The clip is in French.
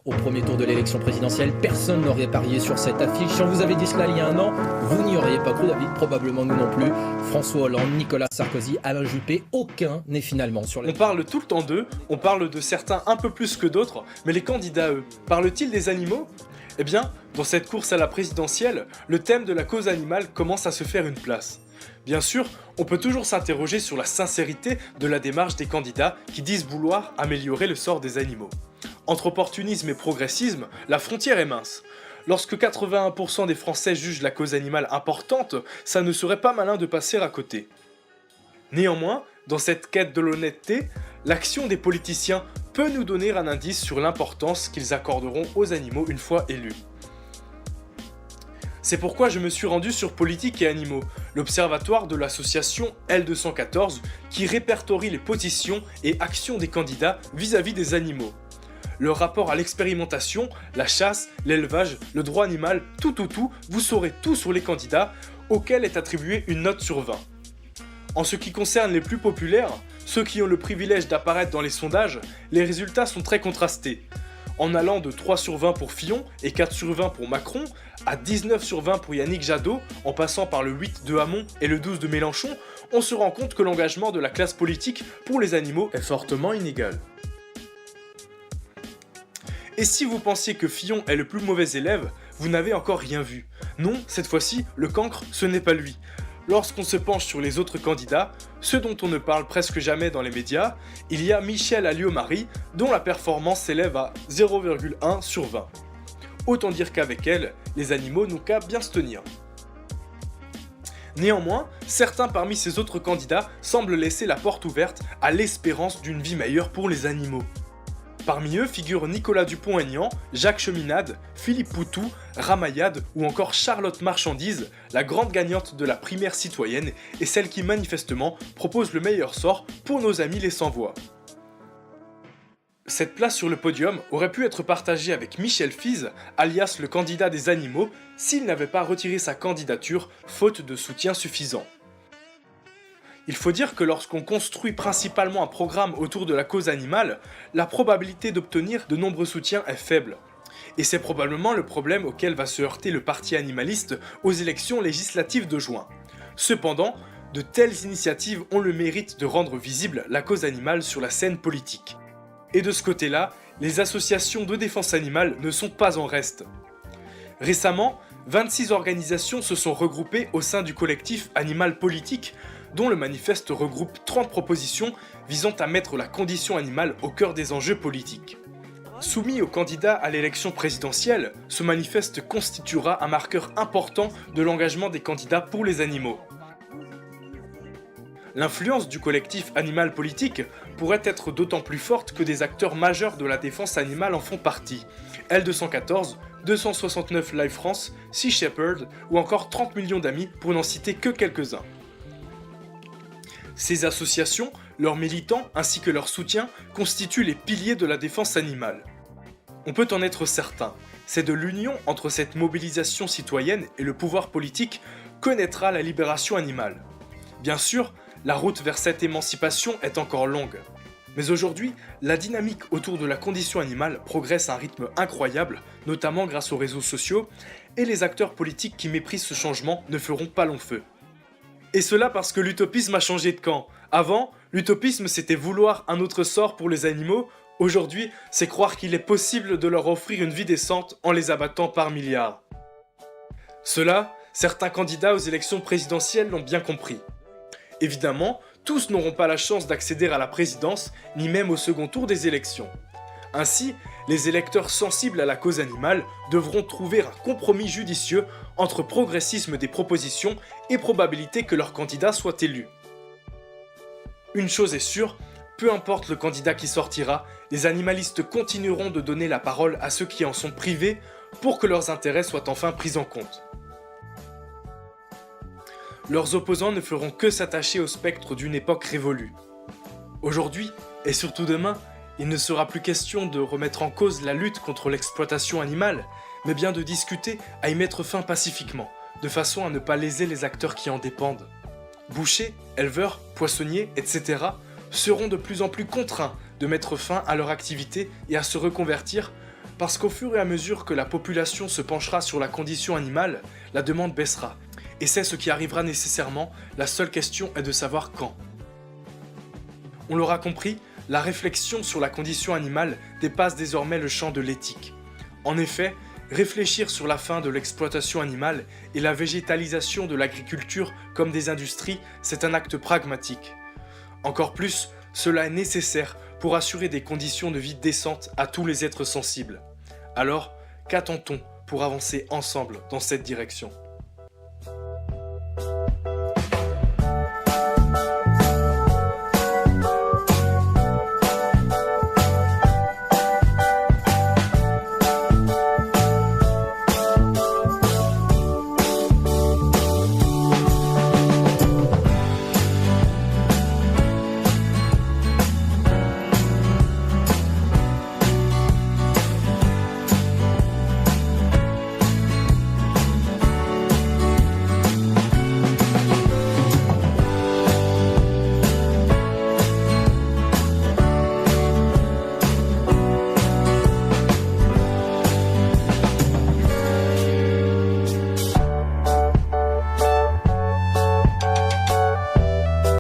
Au premier tour de l'élection présidentielle, personne n'aurait parié sur cette affiche. Si on vous avait dit cela il y a un an, vous n'y auriez pas cru, David, probablement nous non plus. François Hollande, Nicolas Sarkozy, Alain Juppé, aucun n'est finalement sur les... On parle tout le temps d'eux, on parle de certains un peu plus que d'autres, mais les candidats, eux, parlent-ils des animaux ? Eh bien, dans cette course à la présidentielle, le thème de la cause animale commence à se faire une place. Bien sûr, on peut toujours s'interroger sur la sincérité de la démarche des candidats qui disent vouloir améliorer le sort des animaux. Entre opportunisme et progressisme, la frontière est mince. Lorsque 81% des Français jugent la cause animale importante, ça ne serait pas malin de passer à côté. Néanmoins, dans cette quête de l'honnêteté, l'action des politiciens peut nous donner un indice sur l'importance qu'ils accorderont aux animaux une fois élus. C'est pourquoi je me suis rendu sur Politique et Animaux, l'observatoire de l'association L214 qui répertorie les positions et actions des candidats vis-à-vis des animaux. Leur rapport à l'expérimentation, la chasse, l'élevage, le droit animal, tout, vous saurez tout sur les candidats auxquels est attribuée une note sur 20. En ce qui concerne les plus populaires, ceux qui ont le privilège d'apparaître dans les sondages, les résultats sont très contrastés. En allant de 3 sur 20 pour Fillon et 4 sur 20 pour Macron, à 19 sur 20 pour Yannick Jadot, en passant par le 8 de Hamon et le 12 de Mélenchon, on se rend compte que l'engagement de la classe politique pour les animaux est fortement inégal. Et si vous pensiez que Fillon est le plus mauvais élève, vous n'avez encore rien vu. Non, cette fois-ci, le cancre, ce n'est pas lui. Lorsqu'on se penche sur les autres candidats, ceux dont on ne parle presque jamais dans les médias, il y a Michel Alliot-Marie, dont la performance s'élève à 0,1 sur 20. Autant dire qu'avec elle, les animaux n'ont qu'à bien se tenir. Néanmoins, certains parmi ces autres candidats semblent laisser la porte ouverte à l'espérance d'une vie meilleure pour les animaux. Parmi eux figurent Nicolas Dupont-Aignan, Jacques Cheminade, Philippe Poutou, Ramayad ou encore Charlotte Marchandise, la grande gagnante de la primaire citoyenne et celle qui manifestement propose le meilleur sort pour nos amis les sans-voix. Cette place sur le podium aurait pu être partagée avec Michel Fize, alias le candidat des animaux, s'il n'avait pas retiré sa candidature faute de soutien suffisant. Il faut dire que lorsqu'on construit principalement un programme autour de la cause animale, la probabilité d'obtenir de nombreux soutiens est faible. Et c'est probablement le problème auquel va se heurter le parti animaliste aux élections législatives de juin. Cependant, de telles initiatives ont le mérite de rendre visible la cause animale sur la scène politique. Et de ce côté-là, les associations de défense animale ne sont pas en reste. Récemment, 26 organisations se sont regroupées au sein du collectif Animal Politique, dont le manifeste regroupe 30 propositions visant à mettre la condition animale au cœur des enjeux politiques. Soumis aux candidats à l'élection présidentielle, ce manifeste constituera un marqueur important de l'engagement des candidats pour les animaux. L'influence du collectif Animal Politique pourrait être d'autant plus forte que des acteurs majeurs de la défense animale en font partie. L214, 269 Live France, Sea Shepherd ou encore 30 millions d'amis pour n'en citer que quelques-uns. Ces associations, leurs militants ainsi que leurs soutiens constituent les piliers de la défense animale. On peut en être certain, c'est de l'union entre cette mobilisation citoyenne et le pouvoir politique que naîtra la libération animale. Bien sûr, la route vers cette émancipation est encore longue. Mais aujourd'hui, la dynamique autour de la condition animale progresse à un rythme incroyable, notamment grâce aux réseaux sociaux, et les acteurs politiques qui méprisent ce changement ne feront pas long feu. Et cela parce que l'utopisme a changé de camp. Avant, l'utopisme c'était vouloir un autre sort pour les animaux, aujourd'hui c'est croire qu'il est possible de leur offrir une vie décente en les abattant par milliards. Cela, certains candidats aux élections présidentielles l'ont bien compris. Évidemment, tous n'auront pas la chance d'accéder à la présidence, ni même au second tour des élections. Ainsi, les électeurs sensibles à la cause animale devront trouver un compromis judicieux entre progressisme des propositions et probabilité que leur candidat soit élu. Une chose est sûre, peu importe le candidat qui sortira, les animalistes continueront de donner la parole à ceux qui en sont privés pour que leurs intérêts soient enfin pris en compte. Leurs opposants ne feront que s'attacher au spectre d'une époque révolue. Aujourd'hui, et surtout demain, il ne sera plus question de remettre en cause la lutte contre l'exploitation animale, mais bien de discuter à y mettre fin pacifiquement, de façon à ne pas léser les acteurs qui en dépendent. Bouchers, éleveurs, poissonniers, etc. seront de plus en plus contraints de mettre fin à leur activité et à se reconvertir, Parce qu'au fur et à mesure que la population se penchera sur la condition animale, la demande baissera. Et c'est ce qui arrivera nécessairement, la seule question est de savoir quand. On l'aura compris, la réflexion sur la condition animale dépasse désormais le champ de l'éthique. En effet, réfléchir sur la fin de l'exploitation animale et la végétalisation de l'agriculture comme des industries, c'est un acte pragmatique. Encore plus, cela est nécessaire pour assurer des conditions de vie décentes à tous les êtres sensibles. Alors, qu'attend-on pour avancer ensemble dans cette direction ?